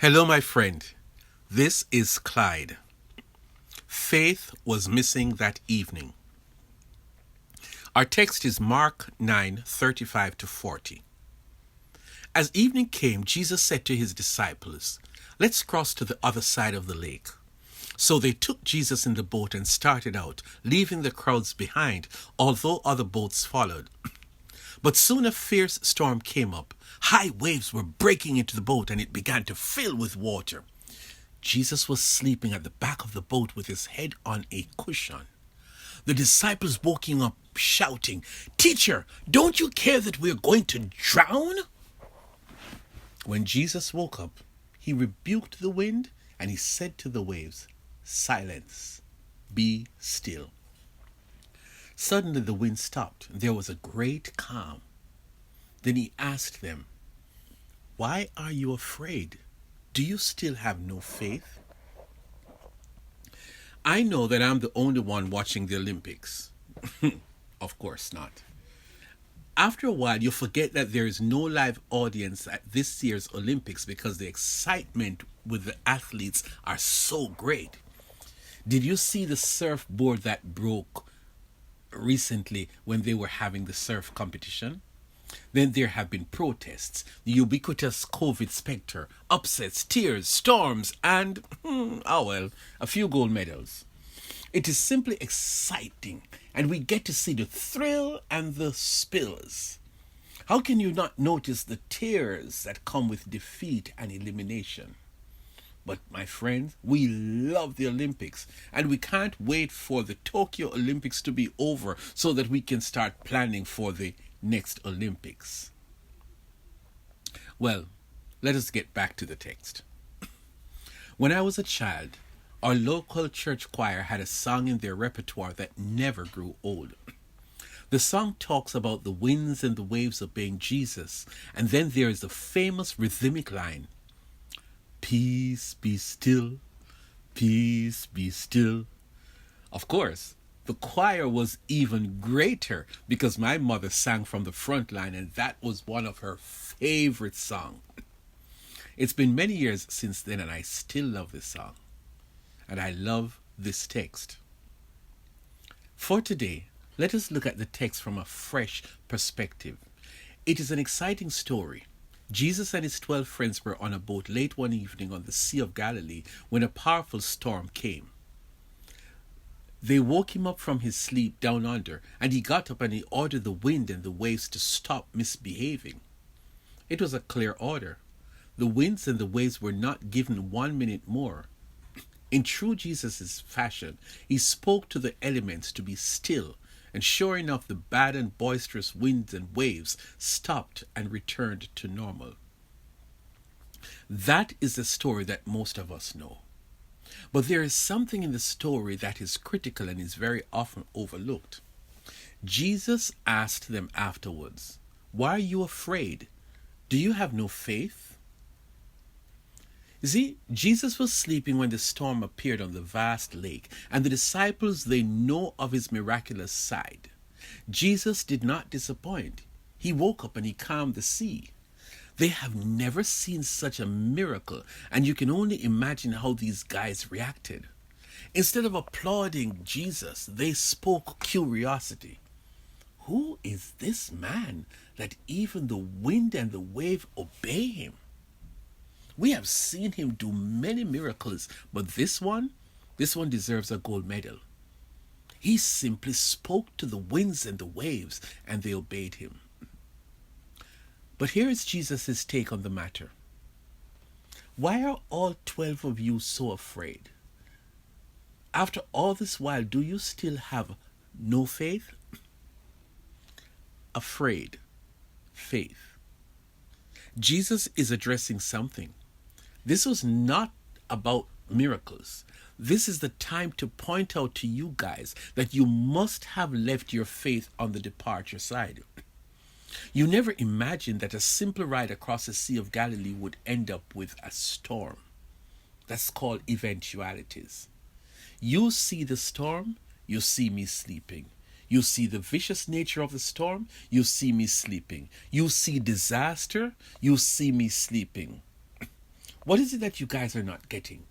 Hello, my friend. This is Clyde. Faith was missing that evening. Our text is Mark 9:35 to 40. As evening came, Jesus said to his disciples, "Let's cross to the other side of the lake." So they took Jesus in the boat and started out, leaving the crowds behind, although other boats followed. But soon a fierce storm came up. High waves were breaking into the boat, and it began to fill with water. Jesus was sleeping at the back of the boat with his head on a cushion. The disciples woke him up, shouting, "Teacher, don't you care that we're going to drown?" When Jesus woke up, he rebuked the wind, and he said to the waves, "Silence, be still." Suddenly the wind stopped, and there was a great calm. Then he asked them, "Why are you afraid? Do you still have no faith?" I know that I'm the only one watching the Olympics. Of course not. After a while, you forget that there is no live audience at this year's Olympics because the excitement with the athletes are so great. Did you see the surfboard that broke recently when they were having the surf competition? Then there have been protests, the ubiquitous COVID specter, upsets, tears, storms, and, a few gold medals. It is simply exciting, and we get to see the thrill and the spills. How can you not notice the tears that come with defeat and elimination? But my friends, we love the Olympics, and we can't wait for the Tokyo Olympics to be over so that we can start planning for the next Olympics. Well, let us get back to the text. When I was a child, our local church choir had a song in their repertoire that never grew old. The song talks about the winds and the waves obeying Jesus, and then there is the famous rhythmic line, "Peace be still, peace be still." Of course, the choir was even greater because my mother sang from the front line, and that was one of her favorite songs. It's been many years since then, and I still love this song. And I love this text. For today, let us look at the text from a fresh perspective. It is an exciting story. Jesus and his 12 friends were on a boat late one evening on the Sea of Galilee when a powerful storm came. They woke him up from his sleep down under, and he got up and he ordered the wind and the waves to stop misbehaving. It was a clear order. The winds and the waves were not given 1 minute more. In true Jesus' fashion, he spoke to the elements to be still, and sure enough, the bad and boisterous winds and waves stopped and returned to normal. That is the story that most of us know. But there is something in the story that is critical and is very often overlooked. Jesus asked them afterwards, "Why are you afraid? Do you have no faith?" You see, Jesus was sleeping when the storm appeared on the vast lake, and the disciples, they know of his miraculous side. Jesus did not disappoint. He woke up and he calmed the sea. They have never seen such a miracle, and you can only imagine how these guys reacted. Instead of applauding Jesus, they spoke curiosity. Who is this man that even the wind and the wave obey him? We have seen him do many miracles, but this one deserves a gold medal. He simply spoke to the winds and the waves, and they obeyed him. But here is Jesus' take on the matter. Why are all 12 of you so afraid? After all this while, do you still have no faith? Afraid. Faith. Jesus is addressing something. This was not about miracles. This is the time to point out to you guys that you must have left your faith on the departure side. You never imagined that a simple ride across the Sea of Galilee would end up with a storm. That's called eventualities. You see the storm, you see me sleeping. You see the vicious nature of the storm, you see me sleeping. You see disaster, you see me sleeping. What is it that you guys are not getting?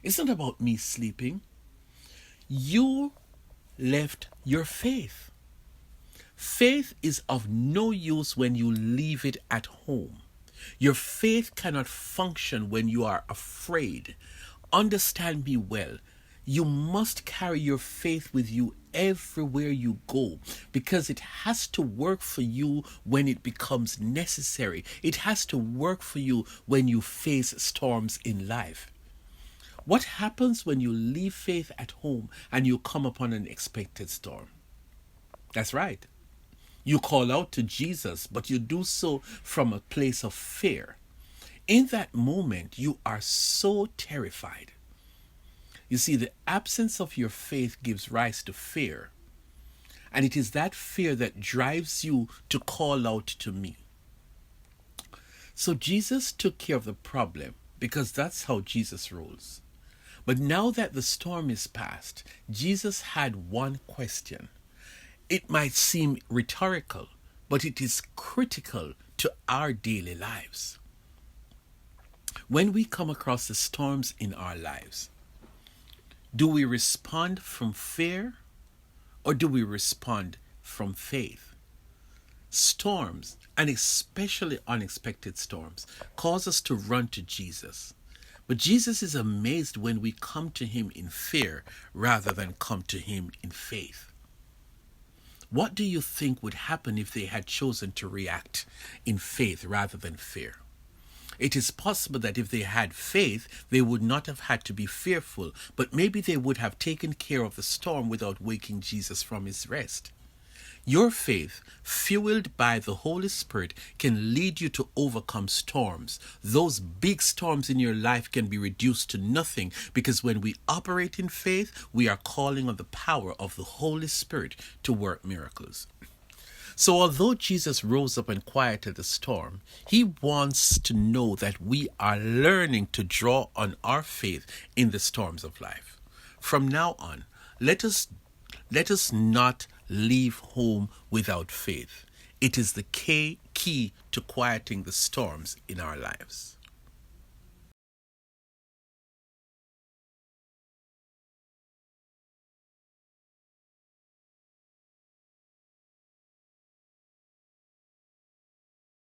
It's not about me sleeping. You left your faith. Faith is of no use when you leave it at home. Your faith cannot function when you are afraid. Understand me well. You must carry your faith with you everywhere you go, because it has to work for you when it becomes necessary. It has to work for you when you face storms in life. What happens when you leave faith at home and you come upon an unexpected storm? That's right. You call out to Jesus, but you do so from a place of fear. In that moment, you are so terrified. You see, the absence of your faith gives rise to fear. And it is that fear that drives you to call out to me. So Jesus took care of the problem because that's how Jesus rolls. But now that the storm is past, Jesus had one question. It might seem rhetorical, but it is critical to our daily lives. When we come across the storms in our lives, do we respond from fear or do we respond from faith? Storms, and especially unexpected storms, cause us to run to Jesus. But Jesus is amazed when we come to him in fear rather than come to him in faith. What do you think would happen if they had chosen to react in faith rather than fear? It is possible that if they had faith, they would not have had to be fearful, but maybe they would have taken care of the storm without waking Jesus from his rest. Your faith, fueled by the Holy Spirit, can lead you to overcome storms. Those big storms in your life can be reduced to nothing, because when we operate in faith, we are calling on the power of the Holy Spirit to work miracles. So although Jesus rose up and quieted the storm, he wants to know that we are learning to draw on our faith in the storms of life. From now on, let us not leave home without faith. It is the key to quieting the storms in our lives.